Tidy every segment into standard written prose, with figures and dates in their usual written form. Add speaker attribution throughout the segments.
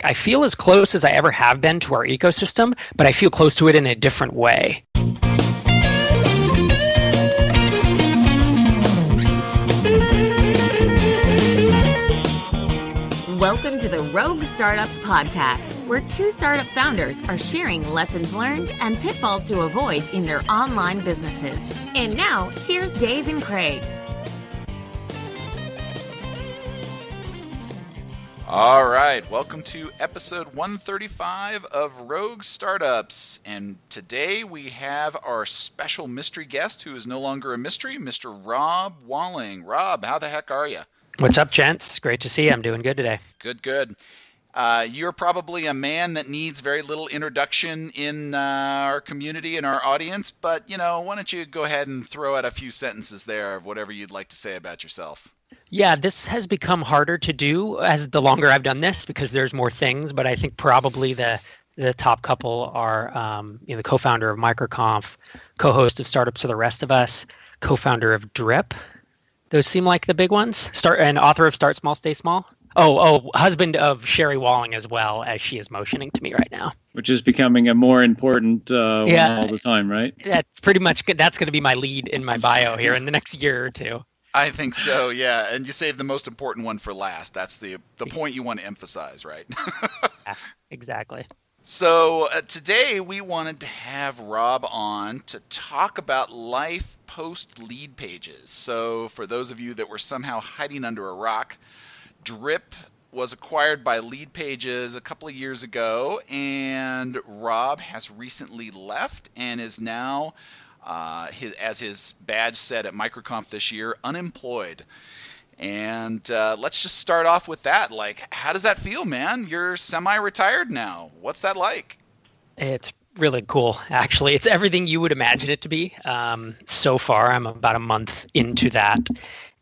Speaker 1: I feel as close as I ever have been to our ecosystem, but I feel close to it in a different way.
Speaker 2: Welcome to the Rogue Startups Podcast, where two startup founders are sharing lessons learned and pitfalls to avoid in their online businesses. And now, here's Dave and Craig.
Speaker 3: All right, welcome to episode 135 of Rogue Startups. And today we have our special mystery guest who is no longer a mystery, Mr. Rob Walling. Rob, how the heck are you?
Speaker 1: What's up, gents? Great to see you. I'm doing good today.
Speaker 3: Good. You're probably a man that needs very little introduction in our community and our audience, but, why don't you go ahead and throw out a few sentences there of whatever you'd like to say about yourself?
Speaker 1: Yeah, this has become harder to do as the longer I've done this because there's more things, but I think probably the top couple are the co-founder of MicroConf, co-host of Startups for the Rest of Us, co-founder of Drip. Those seem like the big ones. And author of Start Small, Stay Small. Oh, husband of Sherry Walling as well, as she is motioning to me right now.
Speaker 4: Which is becoming a more important one all the time, right?
Speaker 1: That's pretty much good. That's going to be my lead in my bio here in the next year or two.
Speaker 3: I think so, yeah. And you saved the most important one for last. That's the point you want to emphasize, right?
Speaker 1: Yeah, exactly.
Speaker 3: So today we wanted to have Rob on to talk about life post Leadpages. So for those of you that were somehow hiding under a rock, Drip was acquired by Leadpages a couple of years ago, and Rob has recently left and is now, as his badge said at MicroConf this year, unemployed. And let's just start off with that. Like, how does that feel, man? You're semi-retired now. What's that like?
Speaker 1: It's really cool, actually. It's everything you would imagine it to be. So far, I'm about a month into that.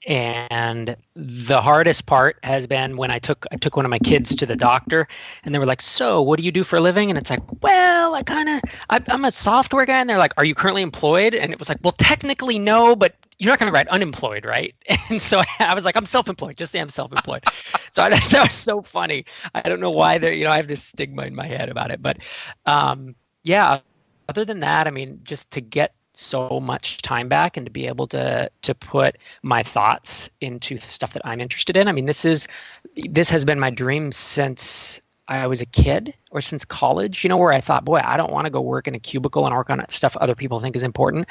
Speaker 1: And the hardest part has been when I took one of my kids to the doctor, and they were like, "So, what do you do for a living?" And it's like, "Well, I'm a software guy." And they're like, "Are you currently employed?" And it was like, "Well, technically no, but you're not going to write unemployed, right?" And so I was like, "I'm self-employed. Just say I'm self-employed." So that was so funny. I don't know why I have this stigma in my head about it, but yeah. Other than that, I mean, just to get so much time back and to be able to put my thoughts into stuff that I'm interested in. I mean, this has been my dream since I was a kid or since college, where I thought, boy, I don't want to go work in a cubicle and work on stuff other people think is important.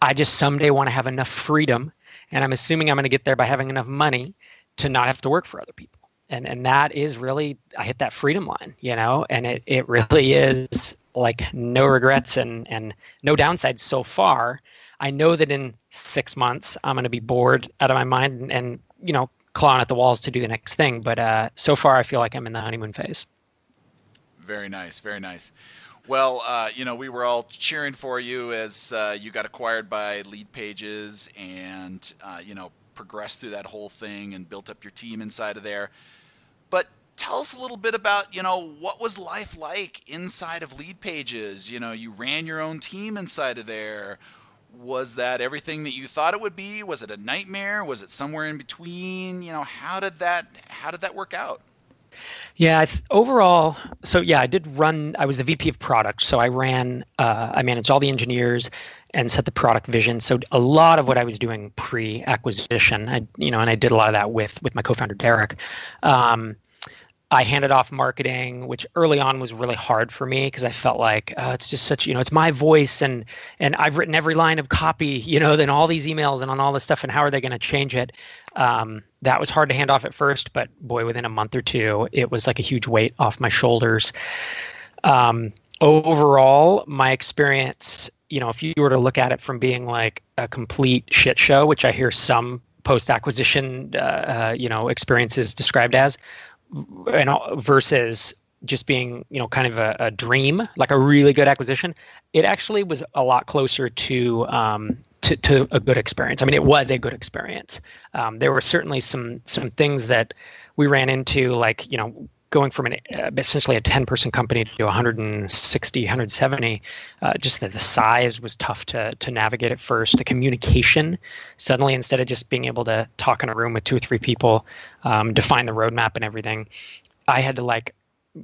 Speaker 1: I just someday want to have enough freedom, and I'm assuming I'm going to get there by having enough money to not have to work for other people. And that is really, I hit that freedom line, and it really is like no regrets and no downsides so far. I know that in 6 months I'm going to be bored out of my mind and clawing at the walls to do the next thing. But so far I feel like I'm in the honeymoon phase.
Speaker 3: Very nice, very nice. Well, we were all cheering for you as you got acquired by Leadpages and, progressed through that whole thing and built up your team inside of there. But tell us a little bit about, what was life like inside of Leadpages? You ran your own team inside of there. Was that everything that you thought it would be? Was it a nightmare? Was it somewhere in between? How did that work out?
Speaker 1: Yeah, overall, so yeah, I was the VP of product. So I managed all the engineers and set the product vision. So a lot of what I was doing pre-acquisition, and I did a lot of that with my co-founder, Derek. I handed off marketing, which early on was really hard for me because I felt like it's just such, it's my voice and I've written every line of copy, then all these emails and on all this stuff, and how are they going to change it? That was hard to hand off at first, but boy, within a month or two, it was like a huge weight off my shoulders. Overall, my experience, if you were to look at it from being like a complete shit show, which I hear some post-acquisition, experiences described as, versus just being, kind of a dream, like a really good acquisition, it actually was a lot closer to a good experience. I mean, it was a good experience. There were certainly some things that we ran into, like, going from essentially a 10-person company to 160, 170, just that the size was tough to navigate at first. The communication, suddenly, instead of just being able to talk in a room with 2 or 3 people, define the roadmap and everything, I had to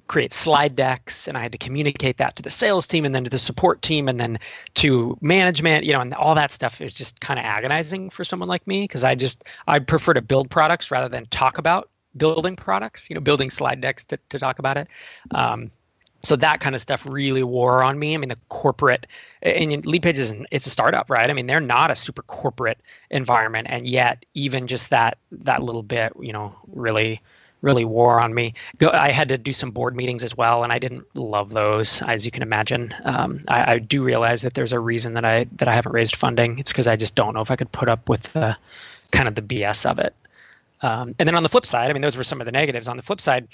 Speaker 1: create slide decks, and I had to communicate that to the sales team and then to the support team and then to management, and all that stuff is just kind of agonizing for someone like me, because I prefer to build products rather than talk about building products, building slide decks to talk about it. So that kind of stuff really wore on me. I mean, the corporate, and Leadpages, it's a startup, right? I mean, they're not a super corporate environment, and yet even just that little bit, really wore on me. I had to do some board meetings as well, and I didn't love those, as you can imagine. I do realize that there's a reason that I haven't raised funding. It's because I just don't know if I could put up with the kind of the BS of it. And then on the flip side, I mean, those were some of the negatives. On the flip side,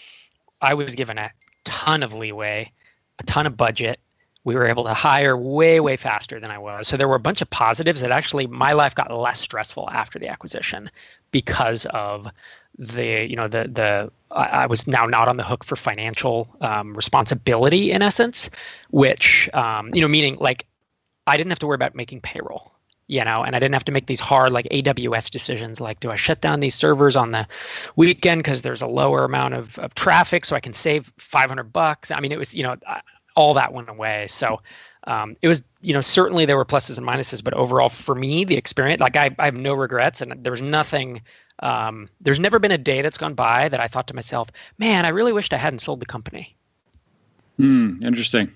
Speaker 1: I was given a ton of leeway, a ton of budget. We were able to hire way faster than I was. So there were a bunch of positives that actually my life got less stressful after the acquisition because of I was now not on the hook for financial responsibility in essence, which, meaning like I didn't have to worry about making payroll. And I didn't have to make these hard like AWS decisions, like, do I shut down these servers on the weekend because there's a lower amount of traffic so I can save $500? I mean, it was, all that went away. So it was, certainly there were pluses and minuses, but overall for me, the experience, like I have no regrets, and there was nothing, there's never been a day that's gone by that I thought to myself, man, I really wished I hadn't sold the company.
Speaker 4: Interesting.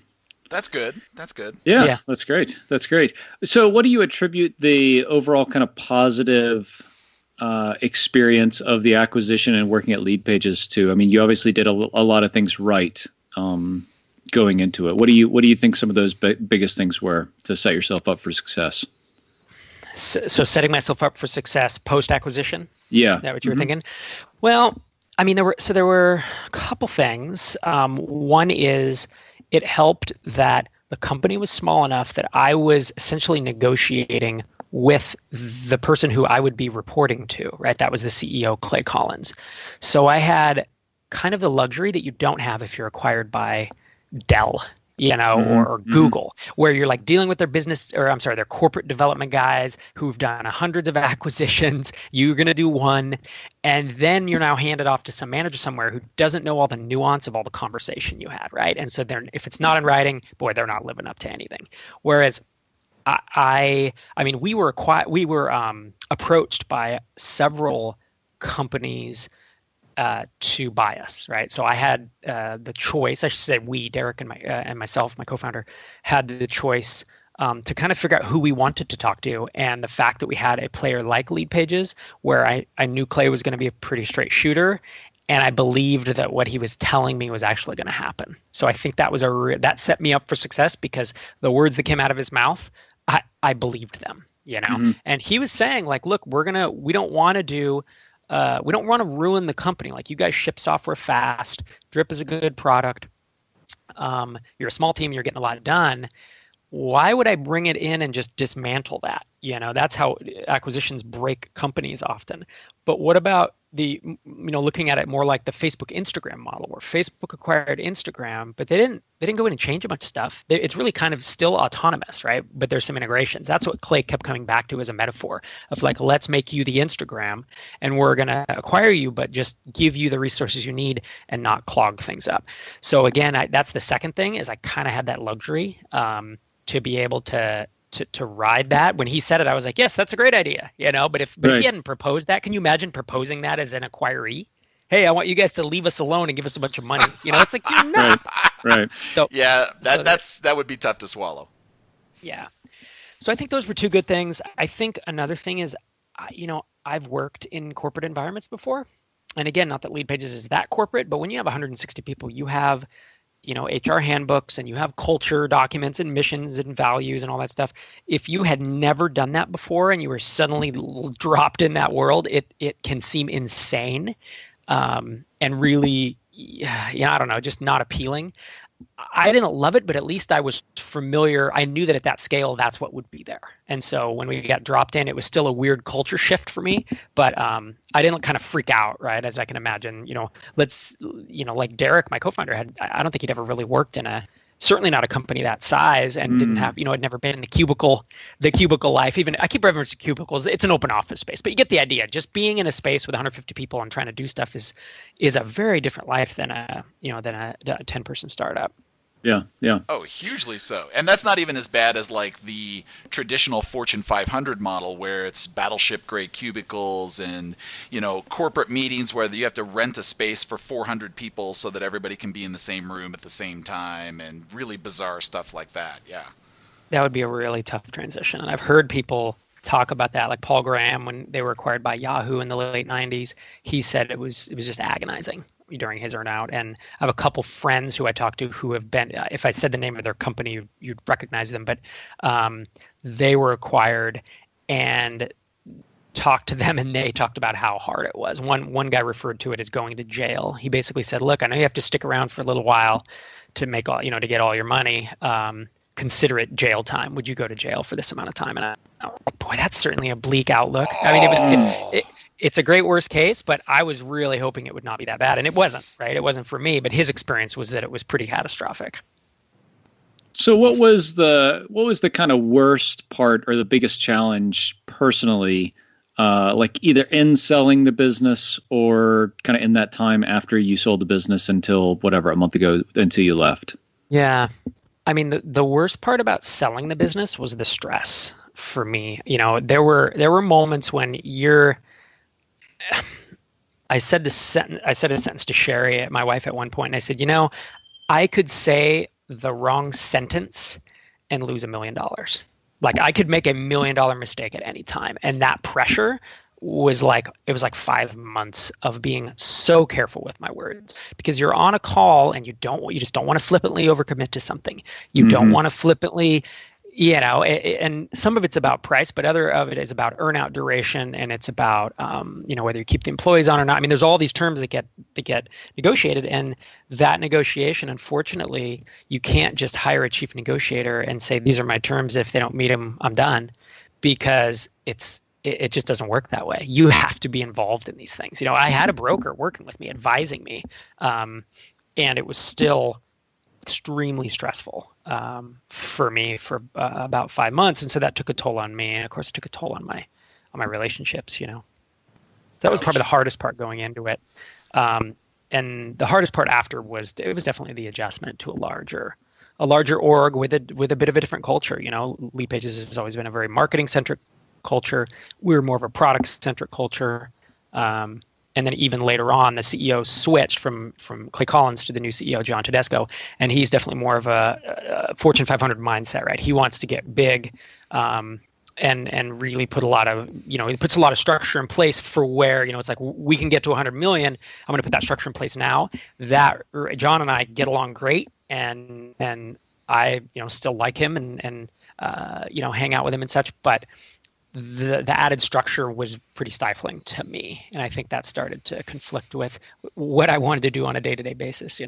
Speaker 3: That's good. That's good.
Speaker 4: Yeah, that's great. That's great. So what do you attribute the overall kind of positive experience of the acquisition and working at Leadpages to? I mean, you obviously did a lot of things right going into it. What do you think some of those biggest things were to set yourself up for success?
Speaker 1: So setting myself up for success post-acquisition?
Speaker 4: Yeah.
Speaker 1: Is that what you were thinking? Well, I mean, there were a couple things. One is, it helped that the company was small enough that I was essentially negotiating with the person who I would be reporting to, right? That was the CEO, Clay Collins. So I had kind of the luxury that you don't have if you're acquired by Dell, or Google, where you're like dealing with their their corporate development guys who've done hundreds of acquisitions. You're going to do one, and then you're now handed off to some manager somewhere who doesn't know all the nuance of all the conversation you had, right? And so if it's not in writing, boy, they're not living up to anything. Whereas I mean, we were approached by several companies to buy us, right? So I had the choice. I should say we, Derek and myself, my co-founder, had the choice to kind of figure out who we wanted to talk to. And the fact that we had a player like Leadpages, where I knew Clay was going to be a pretty straight shooter, and I believed that what he was telling me was actually going to happen. So I think that was that set me up for success, because the words that came out of his mouth, I believed them, And he was saying like, look, we don't want to ruin the company. Like, you guys ship software fast. Drip is a good product. You're a small team. You're getting a lot done. Why would I bring it in and just dismantle that? That's how acquisitions break companies often. But what about looking at it more like the Facebook Instagram model, where Facebook acquired Instagram, but they didn't go in and change a bunch of stuff. It's really kind of still autonomous, right? But there's some integrations. That's what Clay kept coming back to as a metaphor of like, let's make you the Instagram, and we're going to acquire you, but just give you the resources you need and not clog things up. So again, that's the second thing, is I kind of had that luxury to be able to ride that. When he said it, I was like, yes, that's a great idea, but if he hadn't proposed that, can you imagine proposing that as an acquiree? Hey, I want you guys to leave us alone and give us a bunch of money. It's like, you're nuts.
Speaker 4: Right.
Speaker 3: So yeah, that would be tough to swallow.
Speaker 1: Yeah. So I think those were two good things. I think another thing is, I've worked in corporate environments before. And again, not that Leadpages is that corporate, but when you have 160 people, you have HR handbooks, and you have culture documents and missions and values and all that stuff. If you had never done that before and you were suddenly dropped in that world, it can seem insane and really, I don't know, just not appealing. I didn't love it, but at least I was familiar. I knew that at that scale, that's what would be there. And so when we got dropped in, it was still a weird culture shift for me, but I didn't kind of freak out, right? As I can imagine, like Derek, my co-founder, I don't think he'd ever really worked in a certainly not a company that size, and didn't have, had never been in the cubicle life. Even I keep referencing cubicles. It's an open office space, but you get the idea. Just being in a space with 150 people and trying to do stuff is a very different life than a 10-person startup.
Speaker 4: Yeah.
Speaker 3: Oh, hugely so. And that's not even as bad as like the traditional Fortune 500 model where it's battleship grade cubicles and, corporate meetings where you have to rent a space for 400 people so that everybody can be in the same room at the same time, and really bizarre stuff like that. Yeah.
Speaker 1: That would be a really tough transition. And I've heard people talk about that, like Paul Graham, when they were acquired by Yahoo in the late 90s, he said it was just agonizing during his earnout. And I have a couple friends who I talked to who have been, if I said the name of their company, you'd recognize them, but they were acquired, and talked to them, and they talked about how hard it was. One guy referred to it as going to jail. He basically said, look, I know you have to stick around for a little while to make all, to get all your money. Consider it jail time. Would you go to jail for this amount of time? And I was like, boy, that's certainly a bleak outlook. I mean, it's a great worst case, but I was really hoping it would not be that bad. And it wasn't, right? It wasn't for me, but his experience was that it was pretty catastrophic.
Speaker 4: So what was the kind of worst part or the biggest challenge personally, like either in selling the business or kind of in that time after you sold the business until whatever, a month ago, until you left? Yeah.
Speaker 1: I mean, the worst part about selling the business was the stress for me. There were moments when I said a sentence to Sherry, my wife, at one point, and I said, I could say the wrong sentence and lose $1 million. Like, I could make $1 million mistake at any time. And that pressure was like 5 months of being so careful with my words, because you're on a call and you just don't want to flippantly overcommit to something. You don't want to flippantly, and some of it's about price, but other of it is about earnout duration, and it's about, whether you keep the employees on or not. I mean, there's all these terms that get negotiated, and that negotiation, unfortunately, you can't just hire a chief negotiator and say, these are my terms. If they don't meet them, I'm done, because it just doesn't work that way. You have to be involved in these things. I had a broker working with me, advising me, and it was still extremely stressful for me for about 5 months, and so that took a toll on me, and of course, it took a toll on my relationships. So that was probably the hardest part going into it, and the hardest part after was definitely the adjustment to a larger org with a bit of a different culture. Leadpages has always been a very marketing centric culture. We're more of a product centric culture. And then even later on, the CEO switched from Clay Collins to the new CEO, John Tedesco, and he's definitely more of a Fortune 500 mindset, right? He wants to get big, and really put a lot of, he puts a lot of structure in place for where, it's like, we can get to 100 million. I'm going to put that structure in place now. That John and I get along great, and I, still like him and hang out with him and such, but the added structure was pretty stifling to me. And I think that started to conflict with what I wanted to do on a day-to-day basis,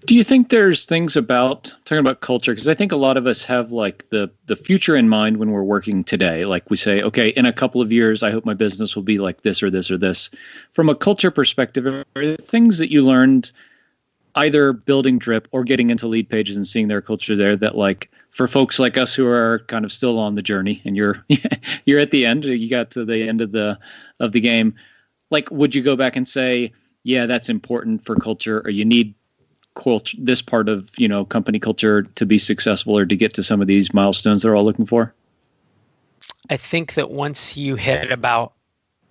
Speaker 4: Do you think there's things talking about culture? Because I think a lot of us have like the future in mind when we're working today. Like we say, okay, in a couple of years, I hope my business will be like this or this or this. From a culture perspective, are there things that you learned either building Drip or getting into Leadpages and seeing their culture there that, like, for folks like us who are kind of still on the journey, and you're at the end, you got to the end of the game, like, would you go back and say, yeah, that's important for culture, or you need this part of, company culture to be successful or to get to some of these milestones they're all looking for?
Speaker 1: I think that once you hit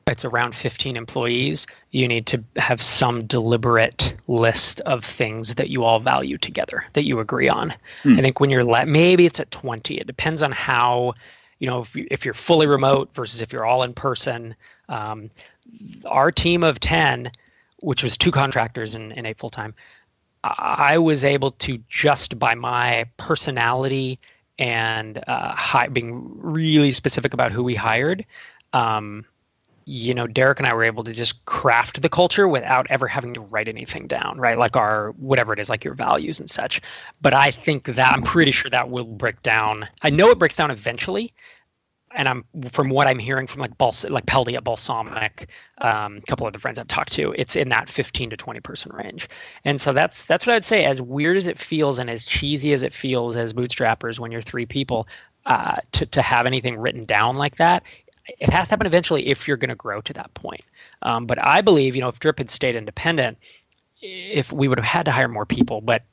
Speaker 1: it's around 15 employees, you need to have some deliberate list of things that you all value together, that you agree on. I think when you're maybe it's at 20. It depends on how, if you're fully remote versus if you're all in person. Our team of 10, which was 2 contractors and 8 full-time, I was able to, just by my personality and being really specific about who we hired, Derek and I were able to just craft the culture without ever having to write anything down, right? Like whatever it is, like your values and such. But I think that I'm pretty sure that will break down. I know it breaks down eventually. and I'm from what I'm hearing from like Peldy at Balsamic, a couple of the friends I've talked to, it's in that 15 to 20 person range. And so that's what I'd say. As weird as it feels and as cheesy as it feels as bootstrappers when you're 3 people, to have anything written down like that, it has to happen eventually if you're going to grow to that point. But I believe, if Drip had stayed independent, if we would have had to hire more people, but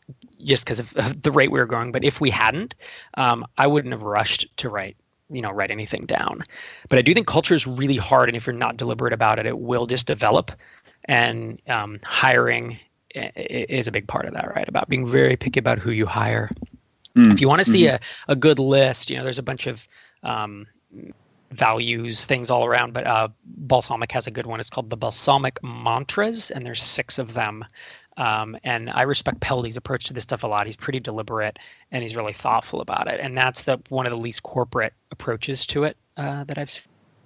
Speaker 1: just because of the rate we were growing. But if we hadn't, I wouldn't have rushed to write anything down. But I do think culture is really hard, and if you're not deliberate about it, it will just develop. And hiring is a big part of that, right? About being very picky about who you hire. If you want to see a good list, there's a bunch of values things all around, but Balsamic has a good one. It's called the Balsamic Mantras, and there's 6 of them. And I respect Peldy's approach to this stuff a lot. He's pretty deliberate and he's really thoughtful about it. And that's one of the least corporate approaches to it that I've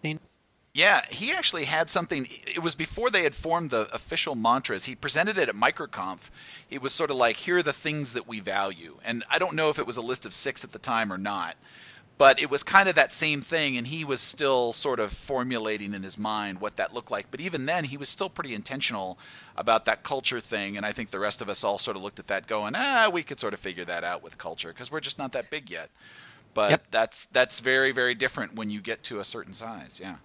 Speaker 1: seen.
Speaker 3: Yeah, he actually had something. It was before they had formed the official mantras. He presented it at MicroConf. It was sort of like, here are the things that we value. And I don't know if it was a list of 6 at the time or not, but it was kind of that same thing. And he was still sort of formulating in his mind what that looked like. But even then, he was still pretty intentional about that culture thing. And I think the rest of us all sort of looked at that going, we could sort of figure that out with culture because we're just not that big yet. But that's very, very different when you get to a certain size. Yeah.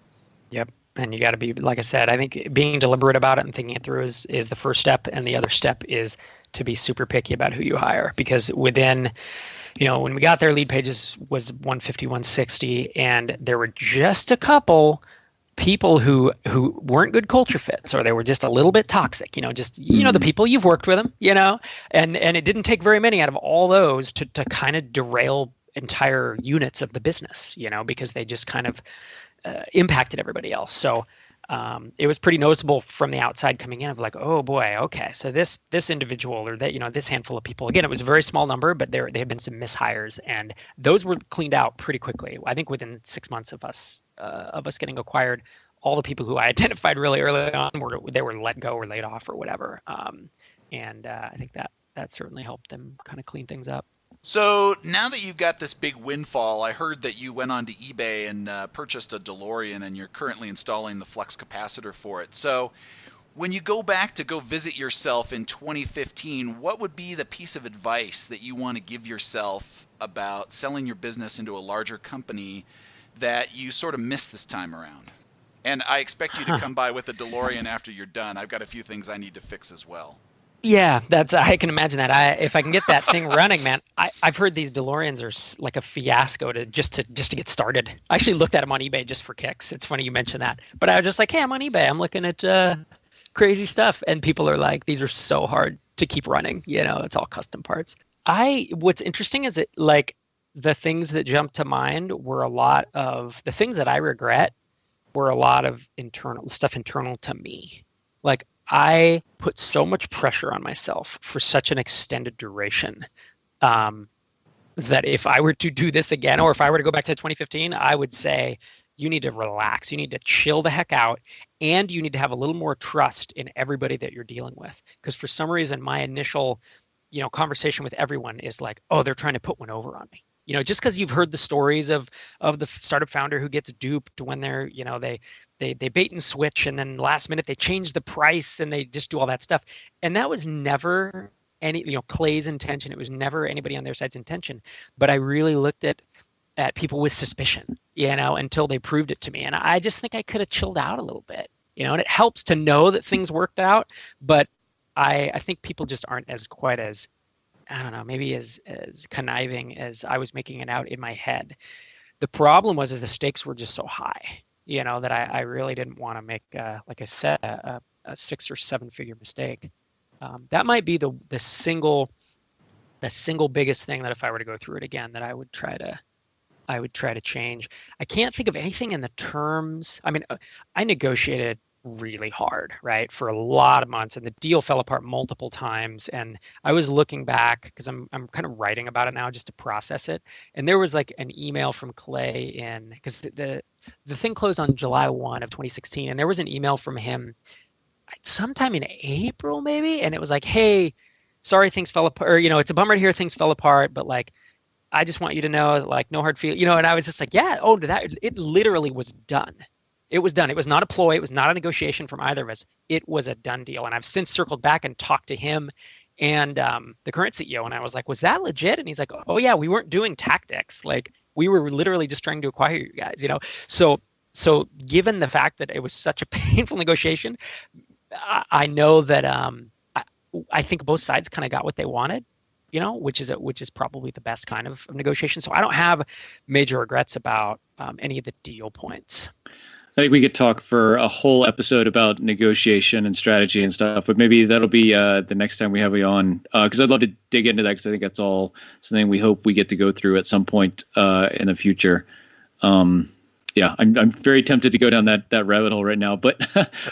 Speaker 1: Yep. And you got to be, like I said, I think being deliberate about it and thinking it through is the first step. And the other step is to be super picky about who you hire, because within, when we got there, Leadpages was 150, 160, and there were just a couple people who weren't good culture fits, or they were just a little bit toxic, the people you've worked with them, and it didn't take very many out of all those to kind of derail entire units of the business, because they just kind of impacted everybody else. So it was pretty noticeable from the outside coming in of like, oh boy, okay, so this individual or that this handful of people, again, it was a very small number, but there had been some mishires, and those were cleaned out pretty quickly. I think within 6 months of us getting acquired, all the people who I identified really early on were let go or laid off or whatever, and I think that certainly helped them kind of clean things up.
Speaker 3: So now that you've got this big windfall, I heard that you went onto eBay and purchased a DeLorean, and you're currently installing the flux capacitor for it. So when you go back to go visit yourself in 2015, what would be the piece of advice that you want to give yourself about selling your business into a larger company that you sort of missed this time around? And I expect you to come by with a DeLorean after you're done. I've got a few things I need to fix as well.
Speaker 1: Yeah, I can imagine that. If I can get that thing running, man, I've heard these DeLoreans are like a fiasco to get started. I actually looked at them on eBay just for kicks. It's funny you mentioned that, but I was just like, hey, I'm on eBay. I'm looking at crazy stuff, and people are like, these are so hard to keep running. It's all custom parts. What's interesting is that like the things that jumped to mind were a lot of the things that I regret were a lot of internal to me, like. I put so much pressure on myself for such an extended duration that if I were to do this again, or if I were to go back to 2015, I would say you need to relax. You need to chill the heck out, and you need to have a little more trust in everybody that you're dealing with. Because for some reason, my initial, conversation with everyone is like, oh, they're trying to put one over on me. Just because you've heard the stories of the startup founder who gets duped when they're, they bait and switch, and then last minute they change the price and they just do all that stuff. And that was never Clay's intention. It was never anybody on their side's intention. But I really looked at people with suspicion, until they proved it to me. And I just think I could have chilled out a little bit, and it helps to know that things worked out. But I think people just aren't as quite as, I don't know, maybe as conniving as I was making it out in my head. The problem was the stakes were just so high, that I really didn't want to make, like I said, a 6 or 7 figure mistake. That might be the single biggest thing that if I were to go through it again, that I would try to change. I can't think of anything in the terms. I mean, I negotiated really hard, right, for a lot of months, and the deal fell apart multiple times. And I was looking back because I'm kind of writing about it now just to process it. And there was like an email from Clay because the thing closed on July 1 of 2016, and there was an email from him sometime in April maybe, and it was like, hey, sorry things fell apart, or it's a bummer to hear things fell apart, but like I just want you to know, like, no hard feelings, and I was just like, yeah, it literally was done. It was done. It was not a ploy. It was not a negotiation from either of us. It was a done deal. And I've since circled back and talked to him and the current CEO. And I was like, was that legit? And he's like, oh yeah, we weren't doing tactics. Like, we were literally just trying to acquire you guys, So given the fact that it was such a painful negotiation, I know that I think both sides kind of got what they wanted, which is probably the best kind of negotiation. So I don't have major regrets about any of the deal points.
Speaker 4: I think we could talk for a whole episode about negotiation and strategy and stuff, but maybe that'll be the next time we have you on, because I'd love to dig into that, because I think that's all something we hope we get to go through at some point in the future. Yeah, I'm very tempted to go down that rabbit hole right now. But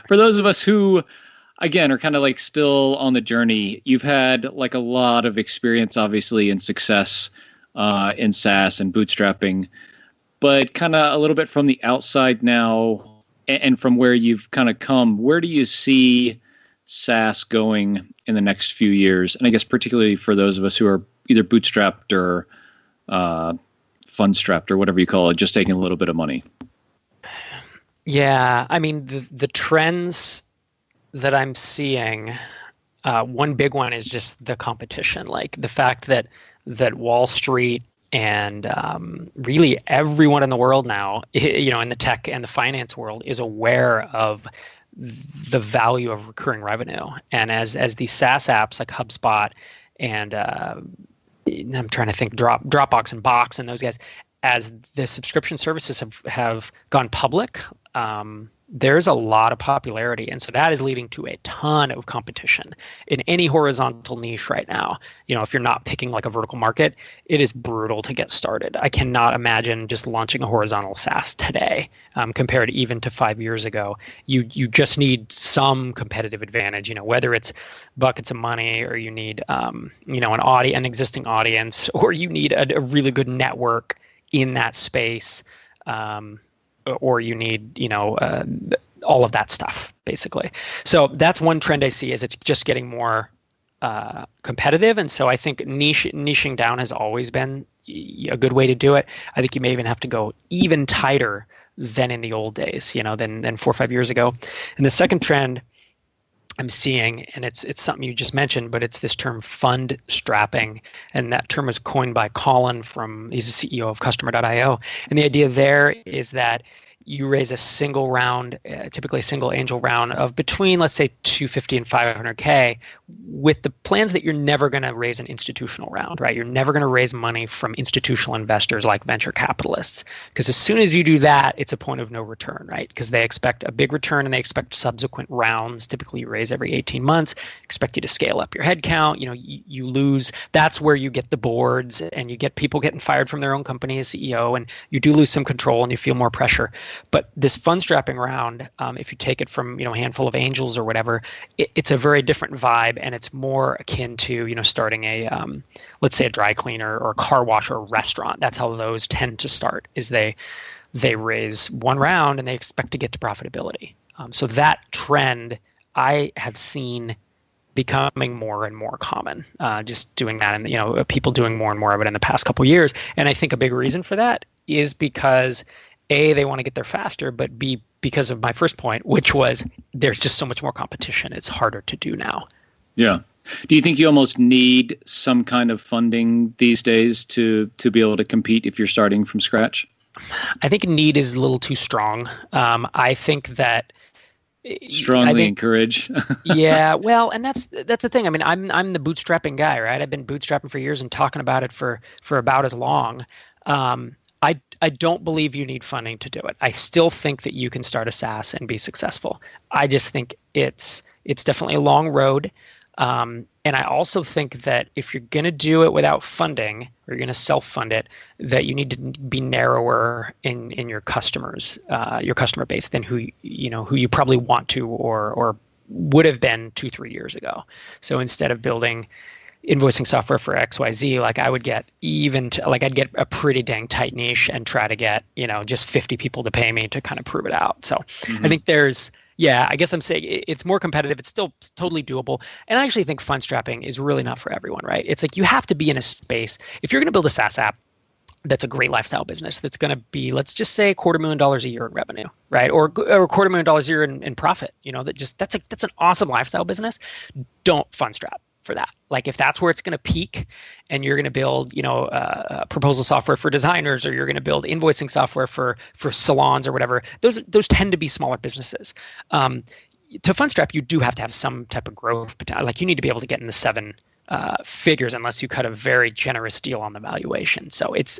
Speaker 4: for those of us who, again, are kind of like still on the journey, you've had like a lot of experience, obviously, in success in SaaS and bootstrapping. But kind of a little bit from the outside now, and from where you've kind of come, where do you see SaaS going in the next few years? And I guess particularly for those of us who are either bootstrapped or fund-strapped or whatever you call it, just taking a little bit of money.
Speaker 1: Yeah, I mean, the trends that I'm seeing, one big one is just the competition, like the fact that Wall Street and really everyone in the world now, in the tech and the finance world, is aware of the value of recurring revenue. And as these SaaS apps like HubSpot and I'm trying to think, Dropbox and Box and those guys, as the subscription services have gone public, there's a lot of popularity. And so that is leading to a ton of competition in any horizontal niche right now. If you're not picking like a vertical market, it is brutal to get started. I cannot imagine just launching a horizontal SaaS today compared even to 5 years ago. You just need some competitive advantage, whether it's buckets of money, or you need, an existing audience, or you need a really good network in that space. Or you need, all of that stuff, basically. So that's one trend I see, is it's just getting more competitive. And so I think niching down has always been a good way to do it. I think you may even have to go even tighter than in the old days, than 4 or 5 years ago. And the second trend I'm seeing, and it's something you just mentioned, but it's this term fund strapping. And that term was coined by Colin he's the CEO of Customer.io. And the idea there is that you raise a single round, typically a single angel round of between, let's say, 250 and 500K, with the plans that you're never going to raise an institutional round, right? You're never going to raise money from institutional investors like venture capitalists, because as soon as you do that, it's a point of no return, right? Because they expect a big return and they expect subsequent rounds. Typically, you raise every 18 months, expect you to scale up your headcount. You lose. That's where you get the boards and you get people getting fired from their own company as CEO, and you do lose some control and you feel more pressure. But this fund strapping round, if you take it from a handful of angels or whatever, it's a very different vibe, and it's more akin to starting a let's say a dry cleaner or a car wash or a restaurant. That's how those tend to start. Is they raise one round and they expect to get to profitability. So that trend I have seen becoming more and more common. Just doing that, and people doing more and more of it in the past couple of years. And I think a big reason for that is because A, they want to get there faster, but B, because of my first point, which was there's just so much more competition. It's harder to do now. Yeah.
Speaker 4: Do you think you almost need some kind of funding these days to be able to compete if you're starting from scratch?
Speaker 1: I think need is a little too strong. I think that
Speaker 4: strongly encourage.
Speaker 1: Yeah, well, and that's the thing. I mean, I'm the bootstrapping guy, right? I've been bootstrapping for years and talking about it for about as long. I don't believe you need funding to do it. I still think that you can start a SaaS and be successful. I just think it's definitely a long road. And I also think that if you're going to do it without funding, or you're going to self-fund it, that you need to be narrower in your customers, your customer base, than who you probably want to or would have been 2-3 years ago. So instead of building invoicing software for XYZ, like I would get I'd get a pretty dang tight niche and try to get, just 50 people to pay me to kind of prove it out. So I think I guess I'm saying it's more competitive. It's still totally doable. And I actually think fund strapping is really not for everyone, right? It's like you have to be in a space. If you're going to build a SaaS app, that's a great lifestyle business that's going to be, let's just say, $250,000 a year in revenue, right? Or $250,000 a year in profit. That's an awesome lifestyle business. Don't fund strap for that. Like if that's where it's going to peak, and you're going to build, proposal software for designers, or you're going to build invoicing software for salons or whatever, those tend to be smaller businesses. To fund strap, you do have to have some type of growth potential. Like you need to be able to get in the seven figures unless you cut a very generous deal on the valuation. So it's,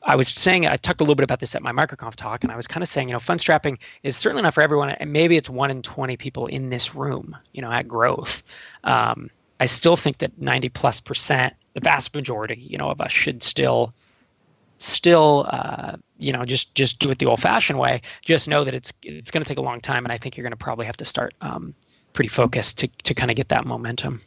Speaker 1: I was saying, I talked a little bit about this at my MicroConf talk, and I was kind of saying, fund strapping is certainly not for everyone, and maybe it's 1 in 20 people in this room, at growth. I still think that 90+%, the vast majority, of us should still, just do it the old-fashioned way. Just know that it's going to take a long time, and I think you're going to probably have to start pretty focused to kind of get that momentum.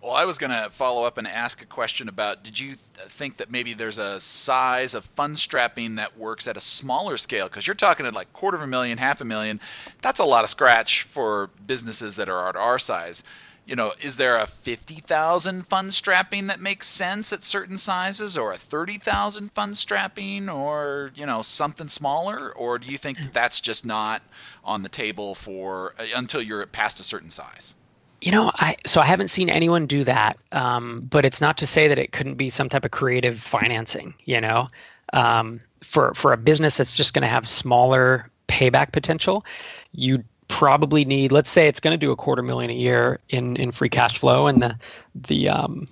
Speaker 3: Well, I was going to follow up and ask a question about, did you think that maybe there's a size of fund strapping that works at a smaller scale? Because you're talking at like $250,000, $500,000. That's a lot of scratch for businesses that are at our size. Is there a 50,000 fund strapping that makes sense at certain sizes, or a 30,000 fund strapping, or something smaller? Or do you think that's just not on the table for until you're past a certain size?
Speaker 1: I haven't seen anyone do that, but it's not to say that it couldn't be some type of creative financing. For a business that's just going to have smaller payback potential, you probably need, let's say it's going to do $250,000 a year in free cash flow, and the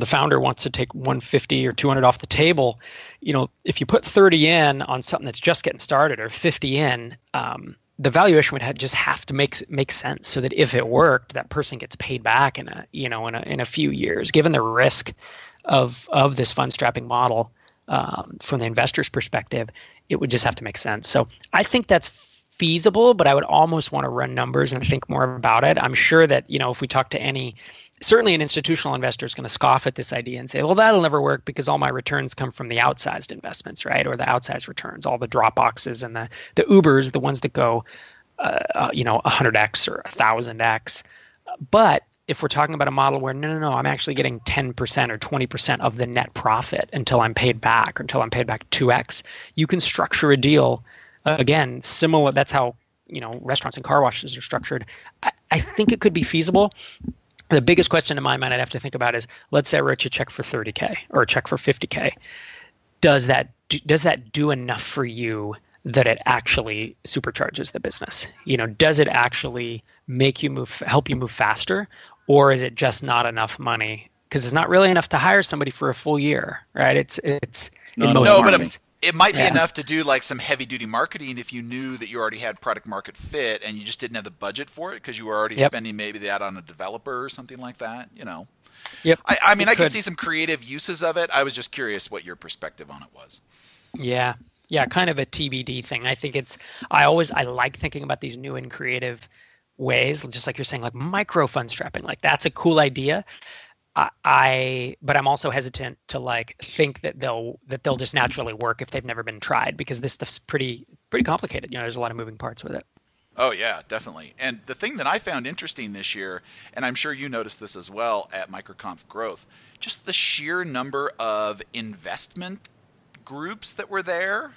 Speaker 1: founder wants to take 150 or 200 off the table. If you put 30 in on something that's just getting started, or 50 in, the valuation would just have to make sense, so that if it worked, that person gets paid back in a few years. Given the risk of this fund strapping model, from the investor's perspective, it would just have to make sense. So I think that's feasible, but I would almost want to run numbers and think more about it. I'm sure that, if we talk to certainly an institutional investor is going to scoff at this idea and say, well, that'll never work because all my returns come from the outsized investments, right? Or the outsized returns, all the Dropboxes and the Ubers, the ones that go, 100x or 1,000x. But if we're talking about a model where, no, I'm actually getting 10% or 20% of the net profit until I'm paid back, or until I'm paid back 2x, you can structure a deal. Again, similar. That's how restaurants and car washes are structured. I think it could be feasible. The biggest question in my mind I'd have to think about is, let's say I wrote you a check for $30K or a check for $50K. Does that do enough for you that it actually supercharges the business? Does it actually help you move faster, or is it just not enough money? Because it's not really enough to hire somebody for a full year, right? It's in most markets.
Speaker 3: It might be enough to do like some heavy duty marketing if you knew that you already had product market fit and you just didn't have the budget for it because you were already spending maybe that on a developer or something like that,
Speaker 1: Yep.
Speaker 3: I could see some creative uses of it. I was just curious what your perspective on it was.
Speaker 1: Yeah, kind of a TBD thing. I think I like thinking about these new and creative ways, just like you're saying, like micro fund strapping. Like that's a cool idea. But I'm also hesitant to think that they'll just naturally work if they've never been tried, because this stuff's pretty complicated. There's a lot of moving parts with it.
Speaker 3: Oh yeah, definitely. And the thing that I found interesting this year, and I'm sure you noticed this as well at MicroConf Growth, just the sheer number of investment groups that were there.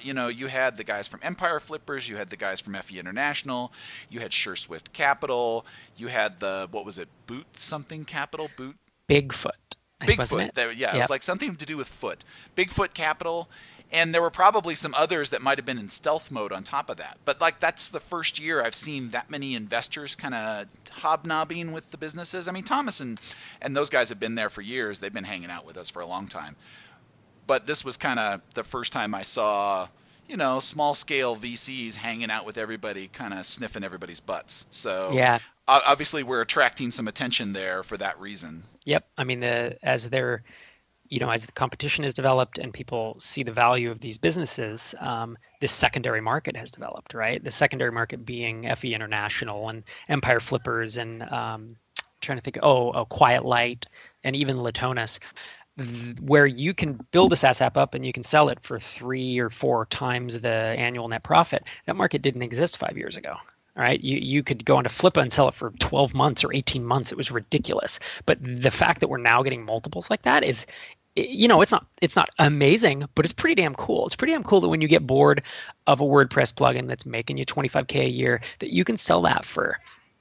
Speaker 3: You had the guys from Empire Flippers, you had the guys from FE International, you had SureSwift Capital, you had Boot something Capital, Boot?
Speaker 1: Bigfoot.
Speaker 3: Bigfoot. It was like something to do with foot. Bigfoot Capital, and there were probably some others that might have been in stealth mode on top of that. But that's the first year I've seen that many investors kind of hobnobbing with the businesses. I mean, Thomas and those guys have been there for years. They've been hanging out with us for a long time. But this was kind of the first time I saw, small scale VCs hanging out with everybody, kind of sniffing everybody's butts. So
Speaker 1: yeah,
Speaker 3: obviously we're attracting some attention there for that reason.
Speaker 1: Yep. I mean, as the competition is developed and people see the value of these businesses, this secondary market has developed, right? The secondary market being FE International and Empire Flippers and trying to think, Quiet Light and even Latonis, where you can build a SaaS app up and you can sell it for 3 or 4 times the annual net profit. That market didn't exist 5 years ago. All right, you could go into Flippa and sell it for 12 months or 18 months. It was ridiculous. But the fact that we're now getting multiples like that is it's not amazing, but it's pretty damn cool. It's pretty damn cool that when you get bored of a WordPress plugin that's making you $25K a year, that you can sell that for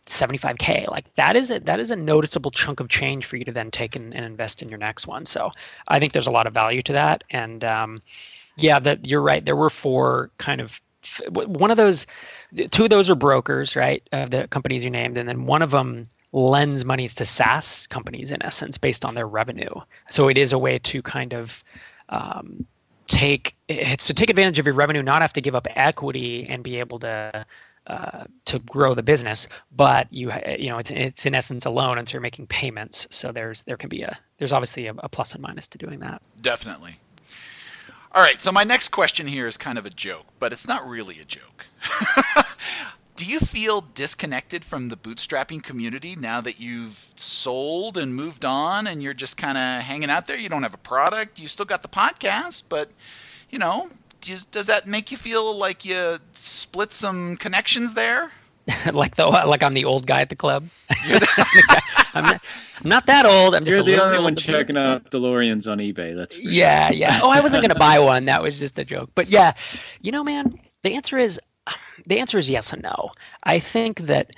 Speaker 1: $75K. Like that is a noticeable chunk of change for you to then take and invest in your next one. So I think there's a lot of value to that. And that you're right. There were four kind of, one of those, two of those are brokers, right? The companies you named, and then one of them lends monies to SaaS companies in essence based on their revenue. So it is a way to kind of take advantage of your revenue, not have to give up equity and be able to grow the business, but it's in essence a loan, and so you're making payments. So there's obviously a plus and minus to doing that.
Speaker 3: Definitely. All right, so my next question here is kind of a joke, but it's not really a joke. Do you feel disconnected from the bootstrapping community now that you've sold and moved on and you're just kind of hanging out there? You don't have a product. You still got the podcast, but, does that make you feel like you split some connections there?
Speaker 1: like I'm the old guy at the club. I'm not that old. I'm just
Speaker 4: You're the only one checking out DeLoreans on eBay. That's
Speaker 1: yeah. Oh, I wasn't going to buy one. That was just a joke. But yeah, man, the answer is yes and no. I think that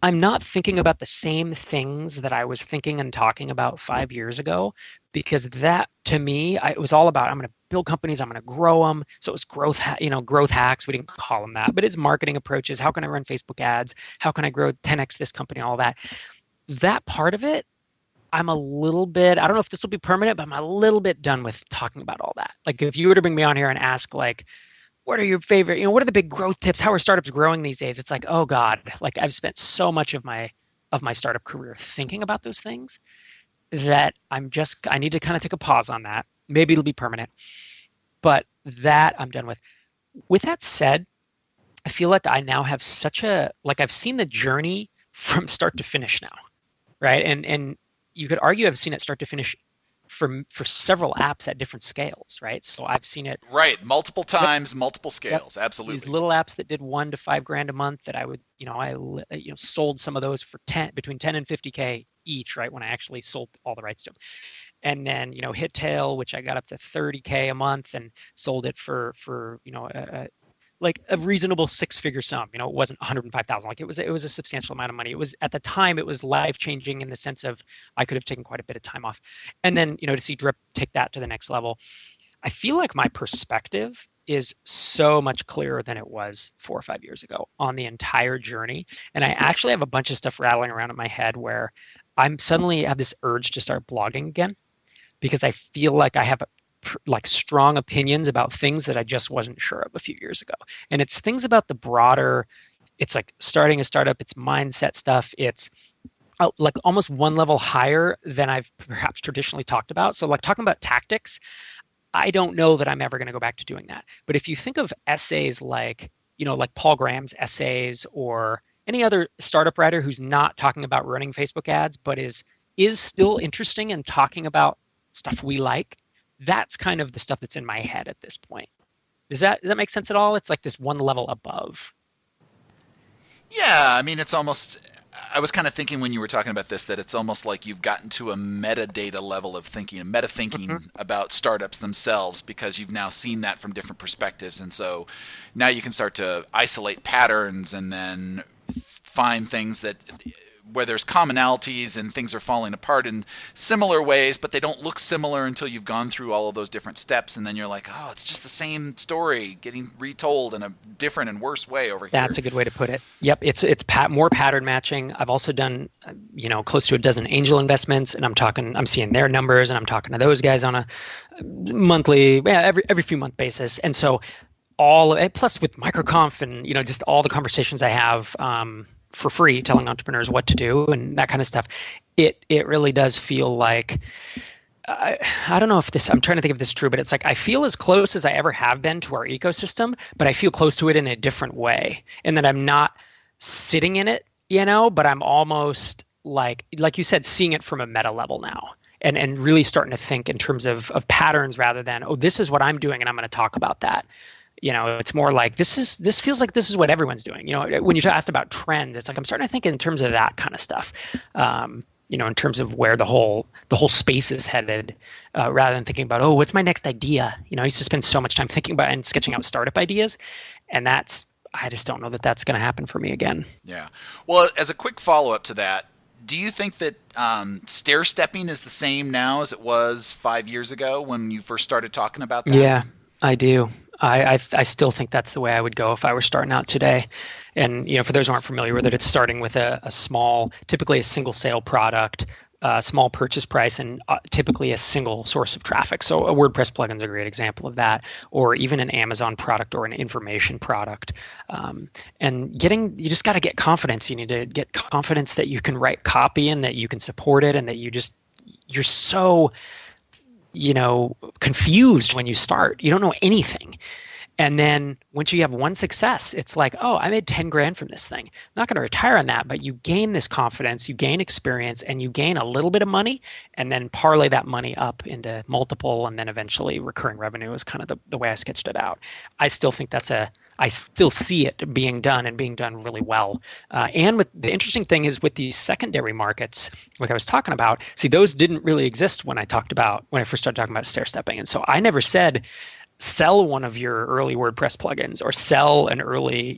Speaker 1: I'm not thinking about the same things that I was thinking and talking about 5 years ago, because that to me, it was all about, I'm going to build companies, I'm going to grow them. So it was growth hacks. We didn't call them that, but it's marketing approaches. How can I run Facebook ads? How can I grow 10x this company? All that. That part of it, I'm a little bit, I don't know if this will be permanent, but I'm a little bit done with talking about all that. Like if you were to bring me on here and ask like, what are your favorite, what are the big growth tips? How are startups growing these days? It's like, oh God, like I've spent so much of my startup career thinking about those things that I need to kind of take a pause on that. Maybe it'll be permanent, but that I'm done with. With that said, I feel like I now have I've seen the journey from start to finish now, right? And you could argue I've seen it start to finish for several apps at different scales, right? So I've seen it
Speaker 3: multiple times, multiple scales. Yep. Absolutely.
Speaker 1: These little apps that did $1 to $5 a month that I would, I sold some of those for between 10 and 50K each, right? When I actually sold all the rights to them. And then, Hittail, which I got up to 30K a month and sold it for a reasonable six-figure sum. It wasn't 105,000. Like it was a substantial amount of money. It was, at the time, it was life-changing in the sense of I could have taken quite a bit of time off. And then, to see Drip take that to the next level, I feel like my perspective is so much clearer than it was 4 or 5 years ago on the entire journey. And I actually have a bunch of stuff rattling around in my head where I'm suddenly have this urge to start blogging again, because I feel like I have strong opinions about things that I just wasn't sure of a few years ago. And it's things about the broader, it's like starting a startup, it's mindset stuff. It's like almost one level higher than I've perhaps traditionally talked about. So like talking about tactics, I don't know that I'm ever going to go back to doing that. But if you think of essays like Paul Graham's essays or any other startup writer who's not talking about running Facebook ads, but is still interesting in talking about stuff we like, that's kind of the stuff that's in my head at this point. Does that make sense at all? It's like this one level above.
Speaker 3: Yeah, I mean, it's almost, I was kind of thinking when you were talking about this, that it's almost like you've gotten to a metadata level of thinking, about startups themselves, because you've now seen that from different perspectives. And so now you can start to isolate patterns and then find things where there's commonalities and things are falling apart in similar ways, but they don't look similar until you've gone through all of those different steps. And then you're like, oh, it's just the same story getting retold in a different and worse way over here.
Speaker 1: That's a good way to put it. Yep. It's more pattern matching. I've also done, close to a dozen angel investments, and I'm seeing their numbers, and I'm talking to those guys on a monthly, every few month basis. And so plus with MicroConf and, just all the conversations I have, for free, telling entrepreneurs what to do and that kind of stuff, it really does feel like, I don't know if I'm trying to think if this is true, but it's like I feel as close as I ever have been to our ecosystem, but I feel close to it in a different way. And that I'm not sitting in it, but I'm almost like you said, seeing it from a meta level now. And really starting to think in terms of patterns rather than, oh, this is what I'm doing and I'm going to talk about that. It's more like this feels like this is what everyone's doing. When you asked about trends, it's like I'm starting to think in terms of that kind of stuff. in terms of where the whole space is headed, rather than thinking about, oh, what's my next idea? I used to spend so much time thinking about and sketching out startup ideas, and I just don't know that that's going to happen for me again.
Speaker 3: Yeah. Well, as a quick follow-up to that, do you think that stair-stepping is the same now as it was 5 years ago when you first started talking about that?
Speaker 1: Yeah, I do. I still think that's the way I would go if I were starting out today. And for those who aren't familiar with it, it's starting with a small, typically a single sale product, small purchase price, and typically a single source of traffic. So a WordPress plugin is a great example of that, or even an Amazon product or an information product. And you just got to get confidence. You need to get confidence that you can write copy and that you can support it, and that you're so confused when you start. You don't know anything. And then once you have one success, it's like, oh, I made 10 grand from this thing. I'm not going to retire on that, but you gain this confidence, you gain experience, and you gain a little bit of money, and then parlay that money up into multiple, and then eventually recurring revenue is kind of the way I sketched it out. I still think I still see it being done, and being done really well. And the interesting thing is with these secondary markets, like I was talking about, see, those didn't really exist when I first started talking about stair stepping. And so I never said, sell one of your early WordPress plugins, or sell an early,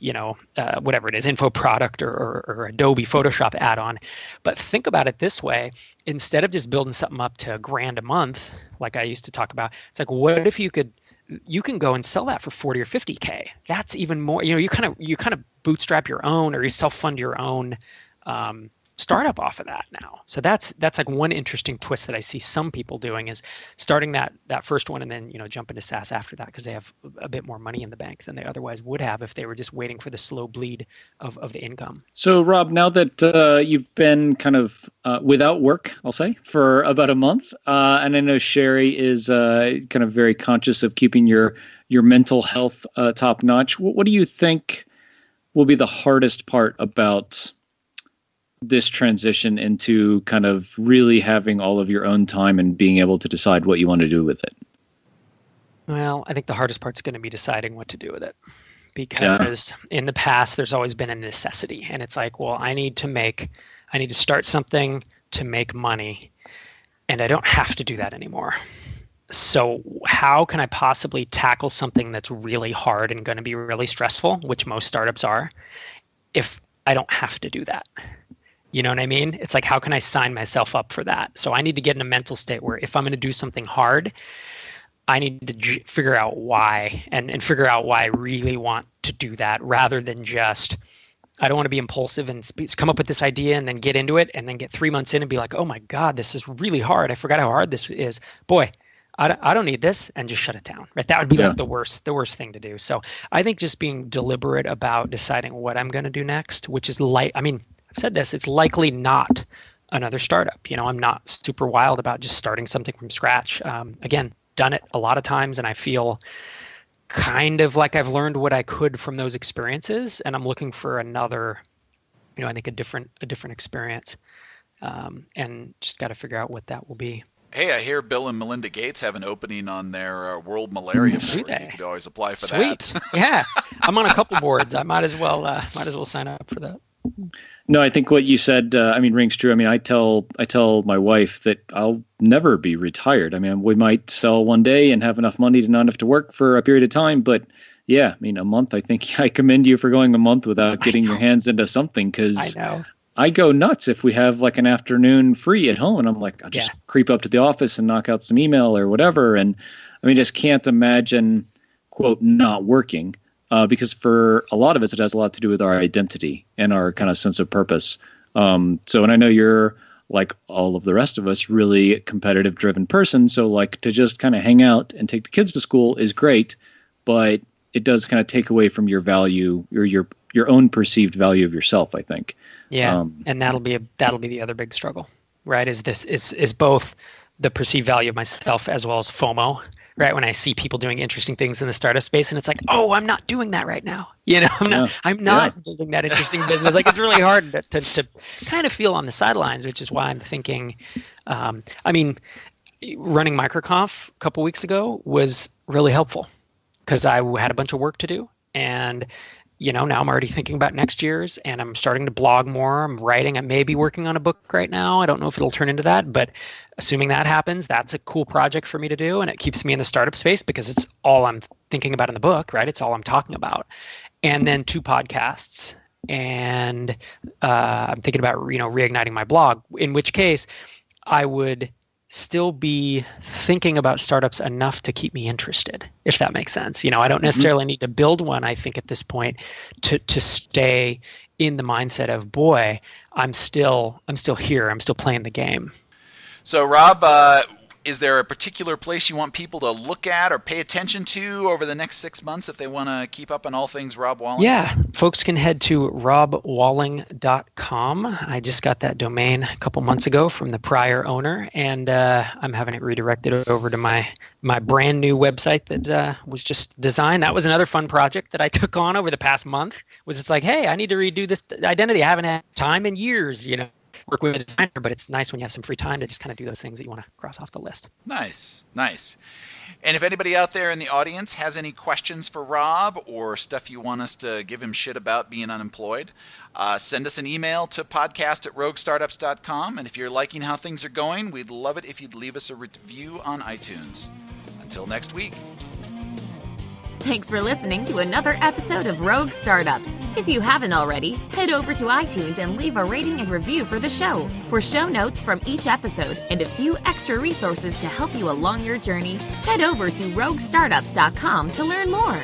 Speaker 1: whatever it is, info product or Adobe Photoshop add-on. But think about it this way: instead of just building something up to $1,000 a month, like I used to talk about, it's like, what if you can go and sell that for 40 or 50K? That's even more. You kind of bootstrap your own, or you self-fund your own startup off of that now. So that's like one interesting twist that I see some people doing, is starting that first one and then jump into SaaS after that, because they have a bit more money in the bank than they otherwise would have if they were just waiting for the slow bleed of the income.
Speaker 4: So Rob, now that you've been kind of without work, I'll say, for about a month, and I know Sherry is kind of very conscious of keeping your mental health top notch, what do you think will be the hardest part about this transition into kind of really having all of your own time and being able to decide what you want to do with it?
Speaker 1: Well, I think the hardest part's going to be deciding what to do with it, because in the past there's always been a necessity, and it's like, well, I need to start something to make money, and I don't have to do that anymore. So how can I possibly tackle something that's really hard and going to be really stressful, which most startups are, if I don't have to do that? You know what I mean? It's like, how can I sign myself up for that? So I need to get in a mental state where if I'm going to do something hard, I need to figure out why, and figure out why I really want to do that, rather than just, I don't want to be impulsive and come up with this idea and then get into it and then get 3 months in and be like, oh my God, this is really hard. I forgot how hard this is. Boy, I don't need this, and just shut it down. Right? That would be like the worst thing to do. So I think just being deliberate about deciding what I'm going to do next, which is I've said this, it's likely not another startup. I'm not super wild about just starting something from scratch. Again, done it a lot of times, and I feel kind of like I've learned what I could from those experiences, and I'm looking for another, I think a different experience, and just got to figure out what that will be.
Speaker 3: Hey, I hear Bill and Melinda Gates have an opening on their World Malaria Board. You could always apply for that.
Speaker 1: Sweet. Yeah, I'm on a couple boards. I might as well sign up for that.
Speaker 4: No, I think what you said, rings true. I tell my wife that I'll never be retired. We might sell one day and have enough money to not have to work for a period of time. But yeah, a month, I think I commend you for going a month without getting your hands into something, because
Speaker 1: I know
Speaker 4: I go nuts if we have like an afternoon free at home, and I'm like, I'll just creep up to the office and knock out some email or whatever. And just can't imagine, quote, not working. Because for a lot of us, it has a lot to do with our identity and our kind of sense of purpose. And I know you're, like all of the rest of us, really competitive driven person. So like to just kind of hang out and take the kids to school is great, but it does kind of take away from your value, or your own perceived value of yourself, I think.
Speaker 1: Yeah. And that'll be the other big struggle, right? Is both the perceived value of myself as well as FOMO. Right, when I see people doing interesting things in the startup space, and it's like, oh, I'm not doing that right now. I'm not building that interesting business. Like, it's really hard to kind of feel on the sidelines, which is why I'm thinking. Running MicroConf a couple weeks ago was really helpful, because I had a bunch of work to do, and now I'm already thinking about next year's, and I'm starting to blog more. I'm writing. I may be working on a book right now. I don't know if it'll turn into that, but assuming that happens, that's a cool project for me to do, and it keeps me in the startup space because it's all I'm thinking about in the book, right? It's all I'm talking about. And then 2 podcasts, and I'm thinking about reigniting my blog, in which case I would still be thinking about startups enough to keep me interested, if that makes sense. I don't necessarily need to build one, I think, at this point to stay in the mindset of, boy, I'm still here. I'm still playing the game.
Speaker 3: So, Rob, is there a particular place you want people to look at or pay attention to over the next 6 months if they want to keep up on all things Rob Walling?
Speaker 1: Yeah, folks can head to robwalling.com. I just got that domain a couple months ago from the prior owner, and I'm having it redirected over to my brand new website that was just designed. That was another fun project that I took on over the past month. It's like, hey, I need to redo this identity. I haven't had time in years, work with a designer, but it's nice when you have some free time to just kind of do those things that you want to cross off the list.
Speaker 3: Nice. And if anybody out there in the audience has any questions for Rob or stuff you want us to give him shit about being unemployed, send us an email to podcast@roguestartups.com. And if you're liking how things are going, we'd love it if you'd leave us a review on iTunes. Until next week.
Speaker 2: Thanks for listening to another episode of Rogue Startups. If you haven't already, head over to iTunes and leave a rating and review for the show. For show notes from each episode and a few extra resources to help you along your journey, head over to roguestartups.com to learn more.